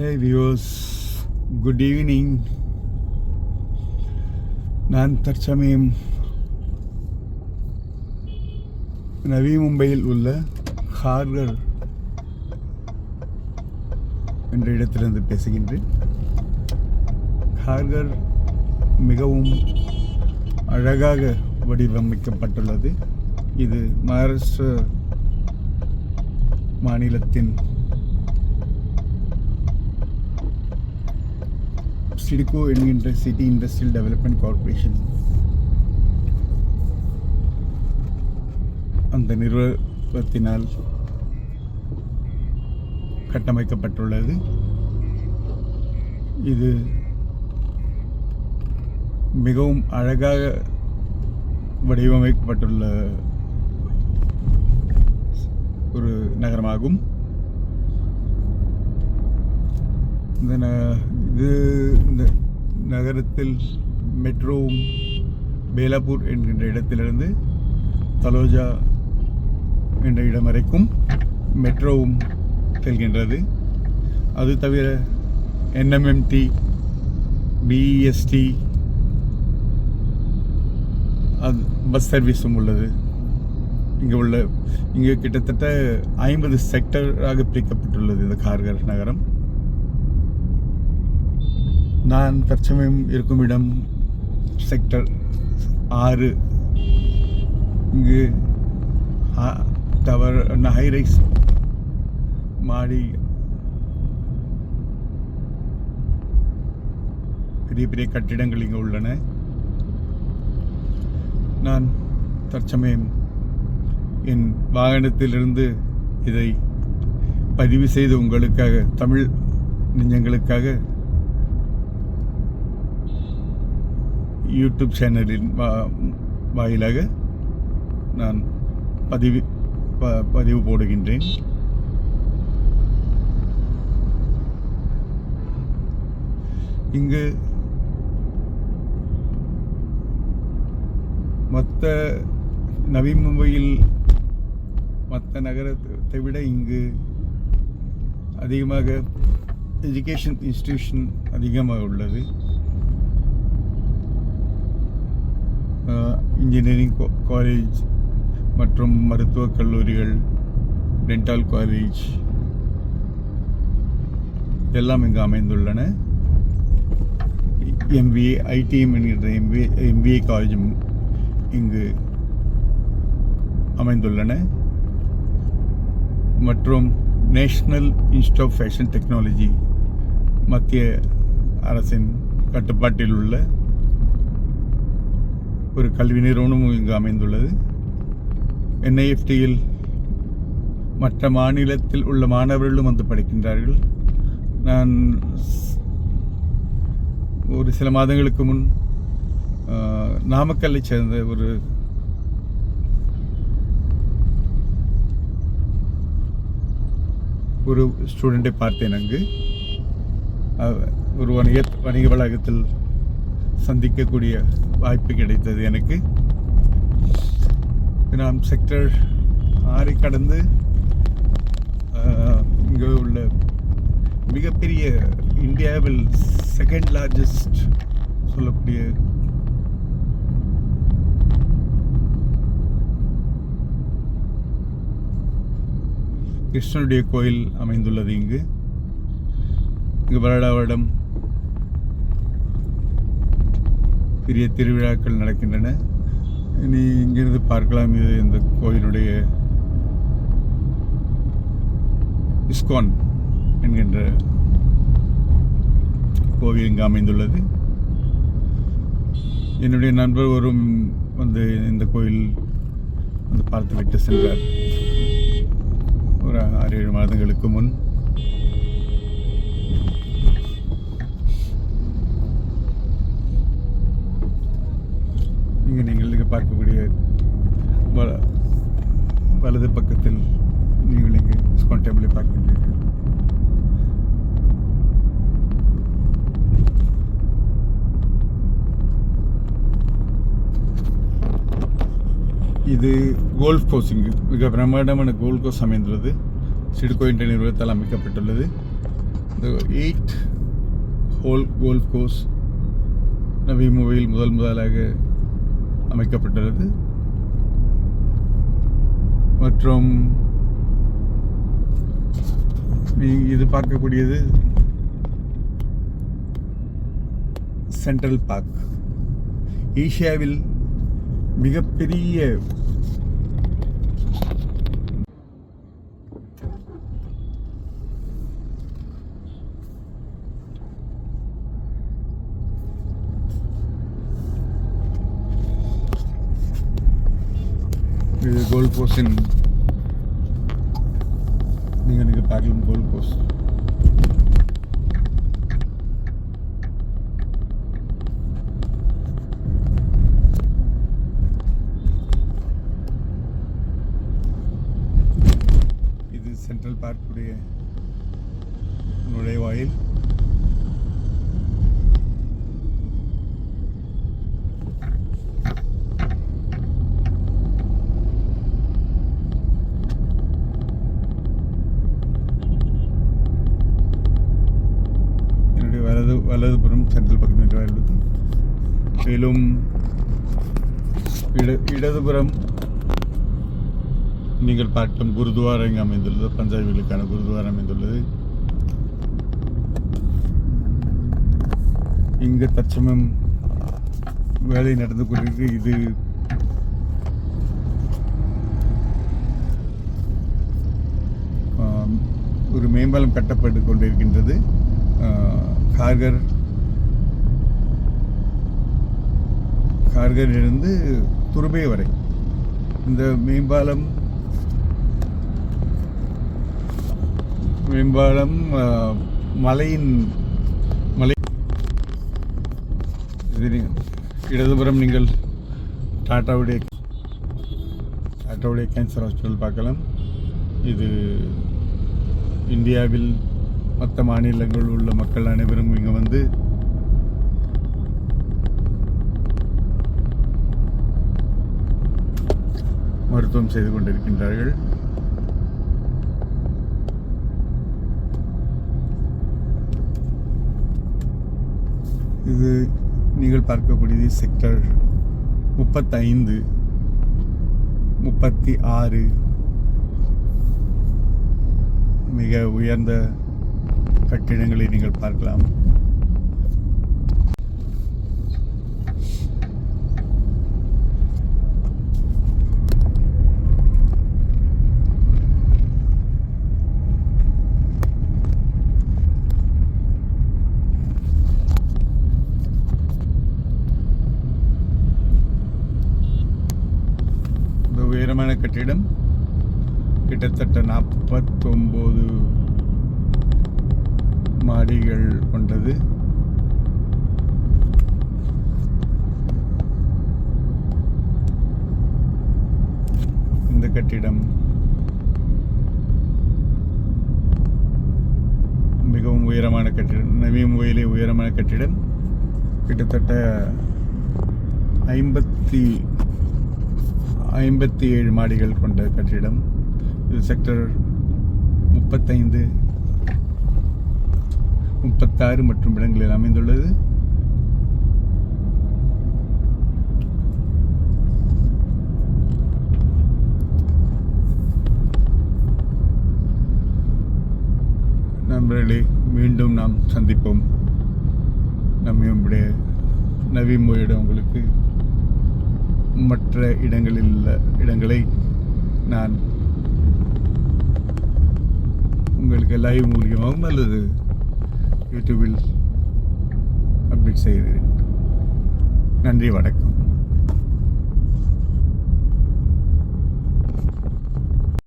Hey viewers, good evening. நான் தற்சமயம் நவி மும்பையில் உள்ள ஹார்கர் என்ற இடத்திலிருந்து பேசுகின்றேன். ஹார்கர் மிகவும் அழகாக வடிவமைக்கப்பட்டுள்ளது. இது மகாராஷ்டிர மாநிலத்தின் சிட்கோ என்கின்ற சிட்டி இண்டஸ்ட்ரியல் டெவலப்மெண்ட் கார்ப்பரேஷன் அந்த நிறுவனத்தினால் கட்டமைக்கப்பட்டுள்ளது. இது மிகவும் அழகாக வடிவமைக்கப்பட்டுள்ள ஒரு நகரமாகும். இந்த நகரத்தில் மெட்ரோவும் பேலாப்பூர் என்கின்ற இடத்திலிருந்து தலோஜா என்ற இடம் வரைக்கும் மெட்ரோவும் செல்கின்றது. அது தவிர என்எம்எம்டி, பிஇஎஸ்டி அது பஸ் சர்வீஸும் உள்ளது. இங்கே கிட்டத்தட்ட 50 செக்டராக பிரிக்கப்பட்டுள்ளது இந்த ஹார்கர் நகரம். நான் தற்சமயம் இருக்கும் இடம் செக்டர் 6. இங்கு டவர் ஹைரைஸ் மாடி பெரிய பெரிய கட்டிடங்கள் இங்கே உள்ளன. நான் தற்சமயம் என் வாகனத்திலிருந்து இதை பதிவு செய்து உங்களுக்காக, தமிழ் நெஞ்சங்களுக்காக யூடியூப் சேனலின் வாயிலாக நான் பதிவு போடுகின்றேன். இங்கு மற்ற நவி மும்பையில் மற்ற நகரத்தை விட இங்கு அதிகமாக எஜுகேஷன் இன்ஸ்டிடியூஷன் அதிகமாக உள்ளது. இன்ஜினியரிங் காலேஜ் மற்றும் மருத்துவக் கல்லூரிகள், டென்டல் காலேஜ் எல்லாம் இங்கு அமைந்துள்ளன. எம்பிஏ, ஐடிஎம் என்கின்ற எம்பிஏ காலேஜும் இங்கு அமைந்துள்ளன. மற்றும் national institute of fashion technology மத்திய அரசின் கட்டுப்பாட்டில் உள்ள ஒரு கல்வி நிறுவனமும் இங்கு அமைந்துள்ளது. என்ஐஎஃப்டியில் மற்ற மாநிலத்தில் உள்ள மாணவர்களும் வந்து படிக்கின்றார்கள். நான் ஒரு சில மாதங்களுக்கு முன் நாமக்கல்லை சேர்ந்த ஒரு ஸ்டூடெண்ட்டை பார்த்தேன். அங்கு ஒரு வணிக வளாகத்தில் சந்திக்கக்கூடிய வாய்ப்பு கிடைத்தது எனக்கு. நான் செக்டர் 6 கடந்து இங்கே உள்ள மிகப்பெரிய, இந்தியாவில் செகண்ட் லார்ஜஸ்ட் சொல்லக்கூடிய கிருஷ்ணனுடைய கோயில் அமைந்துள்ளது. இங்கு வருடம் பெரிய திருவிழாக்கள் நடக்கின்றன. இனி இங்கிருந்து பார்க்கலாம். இது இந்த கோயிலுடைய இஸ்கான் என்கின்ற கோவில் இங்கு அமைந்துள்ளது. என்னுடைய நண்பர் ஒருவரும் வந்து இந்த கோயில் வந்து பார்த்துவிட்டு சென்றார் ஒரு 6-7 மாதங்களுக்கு முன். இங்கே நீங்கள் பார்க்கக்கூடிய வலது பக்கத்தில் நீங்கள் இங்கே இஸ்கான் டெம்பிளை பார்க்கின்றீர்கள். இது கோல்ஃப் கோர்ஸ். இங்கு மிக பிரம்மாண்டமான கோல்ஃப் கோர்ஸ் அமைந்துள்ளது. சிட்கோ என்ற நிறுவனத்தால் அமைக்கப்பட்டுள்ளது. The 8 ஹோல் கோல்ஃப் கோர்ஸ் நவி மும்பையில் முதலாக அமைக்கப்பட்டுள்ளது. மற்றும் இது பார்க்கக்கூடியது சென்ட்ரல் பார்க். ஏசியாவில் மிகப்பெரிய இது கோல்ட் கோஸ்டின் நீங்கள் பார்க்கலாம். கோல்ட் கோஸ்ட் இது சென்ட்ரல் பார்க்குடைய நுழைவாயில். வலதுபுறம் சென்ட்ரல் பார்க் உள்ளது. மேலும் இடதுபுறம் நீங்கள் பார்க்கும் குருத்வாரா இங்கு அமைந்துள்ளது. பஞ்சாபிகளுக்கான குருத்வாரா அமைந்துள்ளது. இங்கு தற்சமயம் வேலை நடந்து கொண்டிருக்கு. இது ஒரு மேம்பாலம் கட்டப்பட்டு கொண்டிருக்கின்றது. கார்கரிலிருந்து துருபே வரை இந்த மேம்பாலம் மலை இடதுபுறம் நீங்கள் டாட்டாவுடைய கேன்சர் ஹாஸ்பிட்டல் பார்க்கலாம். இது இந்தியாவில் மற்ற மாநிலங்களில் உள்ள மக்கள் அனைவரும் இங்கே வந்து மருத்துவம் செய்து கொண்டிருக்கின்றார்கள். இது நீங்கள் பார்க்கக்கூடியது செக்டர் 35, 36 மிக உயர்ந்த கட்டிடங்களை நீங்கள் பார்க்கலாம். இந்த உயரமான கட்டிடம் கிட்டத்தட்ட 49 மாடிகள் கொண்டது. இந்த கட்டிடம் மிகவும் உயரமான கட்டிடம். நவி மும்பையிலே உயரமான கட்டிடம். கிட்டத்தட்ட 57 மாடிகள் கொண்ட கட்டிடம். இது செக்டர் 35, 36 மற்றும் இடங்களில் அமைந்துள்ளது. நண்பர்களே, மீண்டும் நாம் சந்திப்போம். நம்முடைய நவி மும்பையிடம் உங்களுக்கு மற்ற இடங்களில் உள்ள இடங்களை நான் உங்களுக்கு லைவ் மூலியமாகவும் அல்லது யூடியூபில் அப்டேட் செய்கிறேன். நன்றி, வணக்கம்.